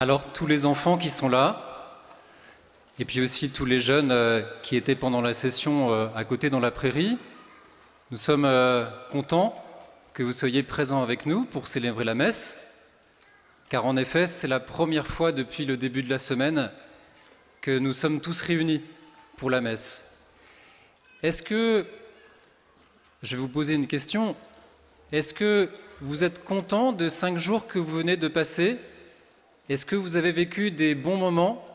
Alors tous les enfants qui sont là, et puis aussi tous les jeunes qui étaient pendant la session à côté dans la prairie, nous sommes contents que vous soyez présents avec nous pour célébrer la messe, car en effet c'est la première fois depuis le début de la semaine que nous sommes tous réunis pour la messe. Est-ce que, je vais vous poser une question, est-ce que vous êtes contents de 5 jours que vous venez de passer ? Est-ce que vous avez vécu des bons moments?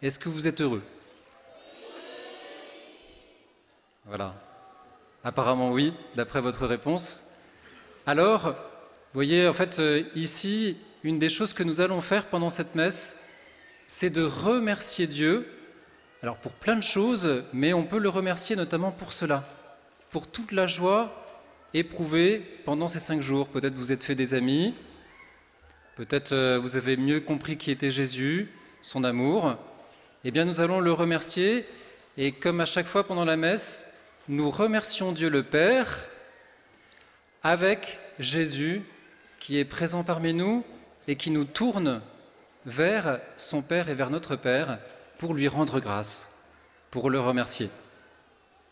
Est-ce que vous êtes heureux? Voilà. Apparemment oui, d'après votre réponse. Alors, vous voyez, en fait, ici, une des choses que nous allons faire pendant cette messe, c'est de remercier Dieu, alors pour plein de choses, mais on peut le remercier notamment pour cela, pour toute la joie éprouvée pendant ces 5 jours. Peut-être vous êtes fait des amis, peut-être vous avez mieux compris qui était Jésus, son amour. Eh bien, nous allons le remercier, et comme à chaque fois pendant la messe, nous remercions Dieu le Père avec Jésus qui est présent parmi nous et qui nous tourne vers son Père et vers notre Père pour lui rendre grâce, pour le remercier.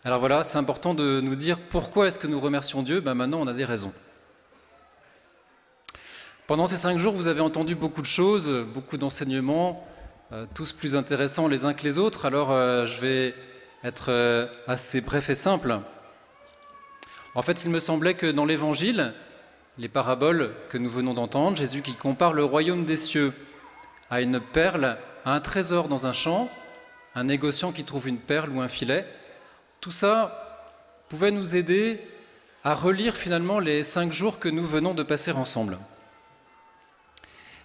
Alors voilà, c'est important de nous dire pourquoi est-ce que nous remercions Dieu. Maintenant, on a des raisons. Pendant ces 5 jours, vous avez entendu beaucoup de choses, beaucoup d'enseignements, tous plus intéressants les uns que les autres. Alors, je vais être assez bref et simple. En fait, il me semblait que dans l'Évangile, les paraboles que nous venons d'entendre, Jésus qui compare le royaume des cieux à une perle, à un trésor dans un champ, un négociant qui trouve une perle ou un filet, tout ça pouvait nous aider à relire finalement les 5 jours que nous venons de passer ensemble.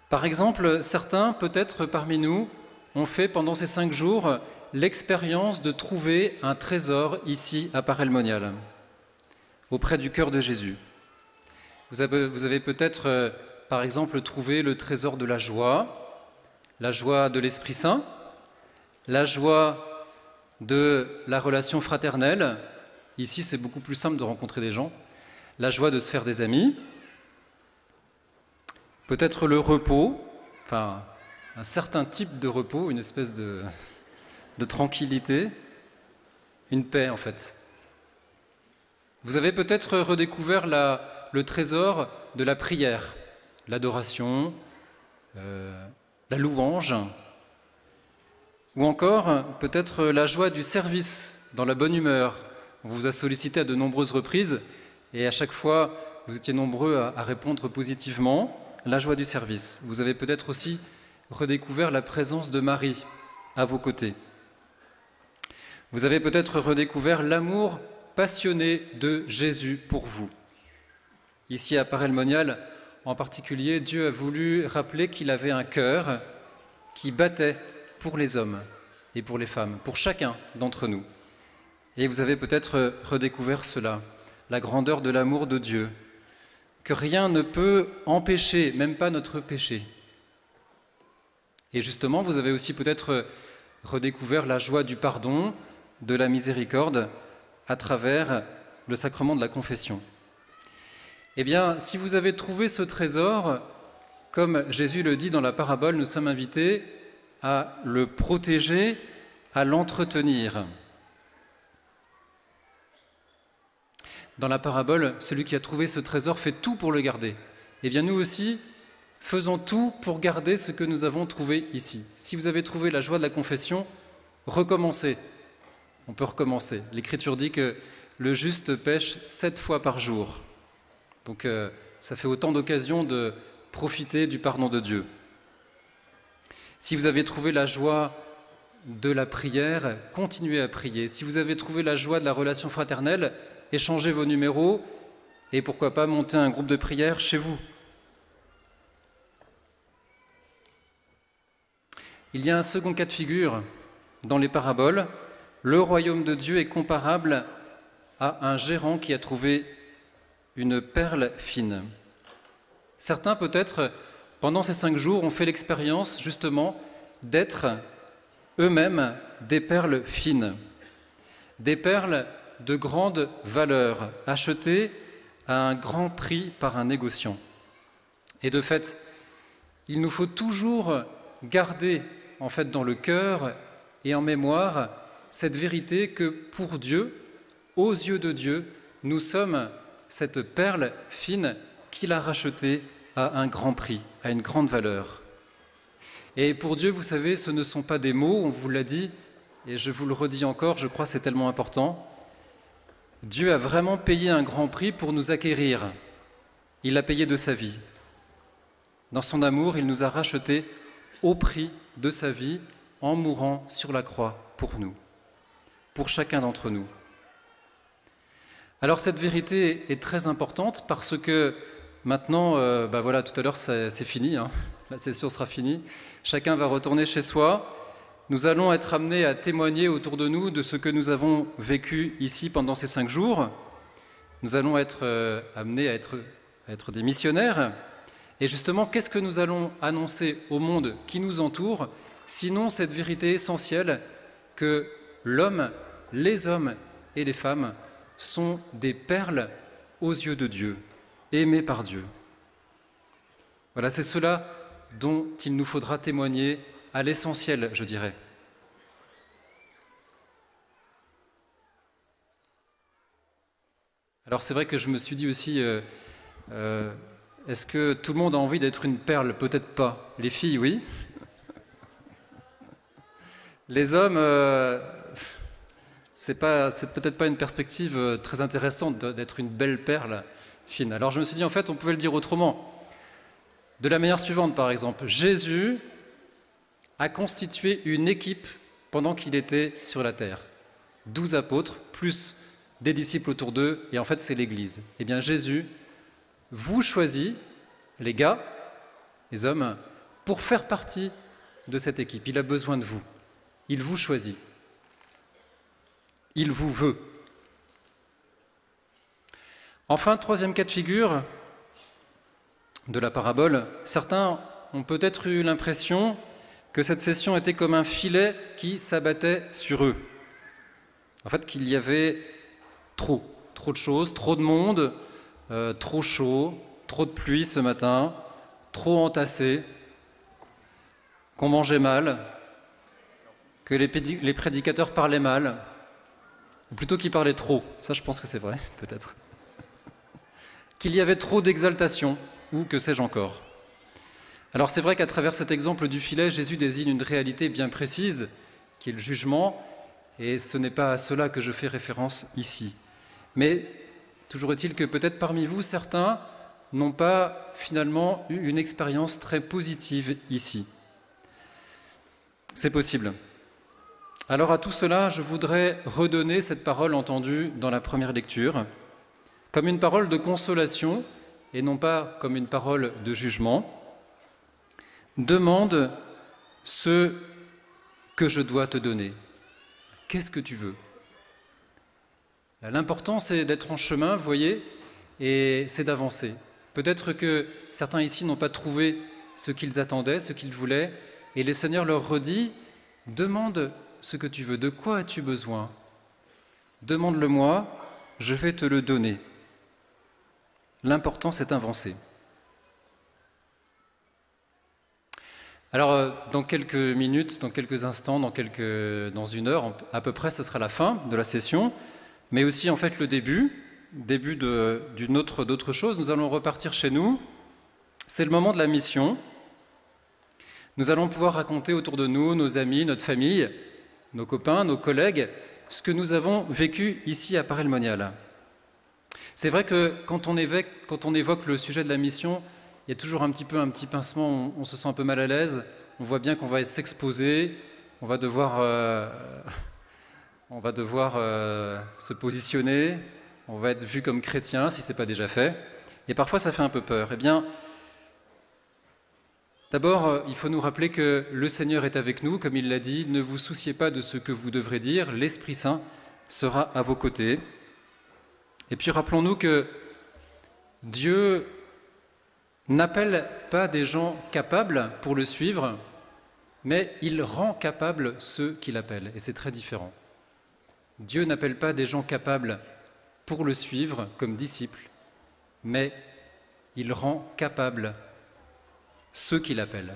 Par exemple, certains, peut-être parmi nous, ont fait pendant ces 5 jours l'expérience de trouver un trésor ici à Paray-le-Monial, auprès du cœur de Jésus. Vous avez peut-être, par exemple, trouvé le trésor de la joie de l'Esprit Saint, la joie de la relation fraternelle. Ici, c'est beaucoup plus simple de rencontrer des gens. La joie de se faire des amis. Peut-être le repos, enfin un certain type de repos, une espèce de tranquillité, une paix en fait. Vous avez peut-être redécouvert le trésor de la prière, l'adoration, la louange, ou encore peut-être la joie du service dans la bonne humeur. On vous a sollicité à de nombreuses reprises et à chaque fois vous étiez nombreux à répondre positivement. La joie du service. Vous avez peut-être aussi redécouvert la présence de Marie à vos côtés. Vous avez peut-être redécouvert l'amour passionné de Jésus pour vous. Ici à Paray-le-Monial, en particulier, Dieu a voulu rappeler qu'il avait un cœur qui battait pour les hommes et pour les femmes, pour chacun d'entre nous. Et vous avez peut-être redécouvert cela, la grandeur de l'amour de Dieu, que rien ne peut empêcher, même pas notre péché. Et justement, vous avez aussi peut-être redécouvert la joie du pardon, de la miséricorde, à travers le sacrement de la confession. Eh bien, si vous avez trouvé ce trésor, comme Jésus le dit dans la parabole, nous sommes invités à le protéger, à l'entretenir. Dans la parabole, celui qui a trouvé ce trésor fait tout pour le garder. Eh bien, nous aussi, faisons tout pour garder ce que nous avons trouvé ici. Si vous avez trouvé la joie de la confession, recommencez. On peut recommencer. L'Écriture dit que le juste pêche 7 fois par jour. Donc, ça fait autant d'occasions de profiter du pardon de Dieu. Si vous avez trouvé la joie de la prière, continuez à prier. Si vous avez trouvé la joie de la relation fraternelle, échangez vos numéros et pourquoi pas monter un groupe de prière chez vous. Il y a un second cas de figure dans les paraboles. Le royaume de Dieu est comparable à un gérant qui a trouvé une perle fine. Certains, peut-être, pendant ces 5 jours, ont fait l'expérience justement d'être eux-mêmes des perles fines, des perles de grande valeur, achetées à un grand prix par un négociant. Et de fait, il nous faut toujours garder en fait dans le cœur et en mémoire cette vérité que pour Dieu, aux yeux de Dieu, nous sommes cette perle fine qu'il a rachetée à un grand prix, à une grande valeur. Et pour Dieu, vous savez, ce ne sont pas des mots, on vous l'a dit, et je vous le redis encore, je crois que c'est tellement important. Dieu a vraiment payé un grand prix pour nous acquérir. Il l'a payé de sa vie. Dans son amour, il nous a rachetés au prix de sa vie en mourant sur la croix pour nous, pour chacun d'entre nous. Alors cette vérité est très importante parce que maintenant, voilà, tout à l'heure c'est fini, hein, la session sera finie, chacun va retourner chez soi. Nous allons être amenés à témoigner autour de nous de ce que nous avons vécu ici pendant ces 5 jours. Nous allons être amenés à être des missionnaires. Et justement, qu'est-ce que nous allons annoncer au monde qui nous entoure, sinon cette vérité essentielle que l'homme, les hommes et les femmes sont des perles aux yeux de Dieu, aimées par Dieu. Voilà, c'est cela dont il nous faudra témoigner à l'essentiel, je dirais. Alors c'est vrai que je me suis dit aussi, est-ce que tout le monde a envie d'être une perle? Peut-être pas. Les filles, oui. Les hommes, c'est peut-être pas une perspective très intéressante d'être une belle perle fine. Alors je me suis dit, en fait, on pouvait le dire autrement. De la manière suivante, par exemple, Jésus a constitué une équipe pendant qu'il était sur la terre. 12 apôtres, plus des disciples autour d'eux, et en fait, c'est l'Église. Eh bien, Jésus vous choisit, les gars, les hommes, pour faire partie de cette équipe. Il a besoin de vous. Il vous choisit. Il vous veut. Enfin, troisième cas de figure de la parabole, certains ont peut-être eu l'impression que cette session était comme un filet qui s'abattait sur eux. En fait, qu'il y avait trop de choses, trop de monde, trop chaud, trop de pluie ce matin, trop entassé, qu'on mangeait mal, que les prédicateurs parlaient mal, ou plutôt qu'ils parlaient trop, ça je pense que c'est vrai, peut-être, qu'il y avait trop d'exaltation, ou que sais-je encore. Alors c'est vrai qu'à travers cet exemple du filet, Jésus désigne une réalité bien précise, qui est le jugement, et ce n'est pas à cela que je fais référence ici. Mais toujours est-il que peut-être parmi vous, certains n'ont pas finalement eu une expérience très positive ici. C'est possible. Alors à tout cela, je voudrais redonner cette parole entendue dans la première lecture, comme une parole de consolation et non pas comme une parole de jugement. Demande ce que je dois te donner. Qu'est-ce que tu veux? L'important, c'est d'être en chemin, vous voyez, et c'est d'avancer. Peut-être que certains ici n'ont pas trouvé ce qu'ils attendaient, ce qu'ils voulaient, et le Seigneur leur redit, demande ce que tu veux, de quoi as-tu besoin? Demande-le-moi, je vais te le donner. L'important, c'est d'avancer. Alors, dans quelques minutes, dans quelques instants, dans une heure, à peu près, ce sera la fin de la session, mais aussi en fait le début d'autre chose. Nous allons repartir chez nous. C'est le moment de la mission. Nous allons pouvoir raconter autour de nous, nos amis, notre famille, nos copains, nos collègues, ce que nous avons vécu ici à Paray-le-Monial. C'est vrai que quand on évoque le sujet de la mission, il y a toujours un petit pincement, on se sent un peu mal à l'aise, on voit bien qu'on va s'exposer, on va devoir se positionner, on va être vu comme chrétien si ce n'est pas déjà fait, et parfois ça fait un peu peur. Eh bien, d'abord, il faut nous rappeler que le Seigneur est avec nous, comme il l'a dit, ne vous souciez pas de ce que vous devrez dire, l'Esprit Saint sera à vos côtés. Et puis rappelons-nous que Dieu n'appelle pas des gens capables pour le suivre, mais il rend capables ceux qu'il appelle, et c'est très différent. Dieu n'appelle pas des gens capables pour le suivre comme disciples, mais il rend capables ceux qui l'appellent.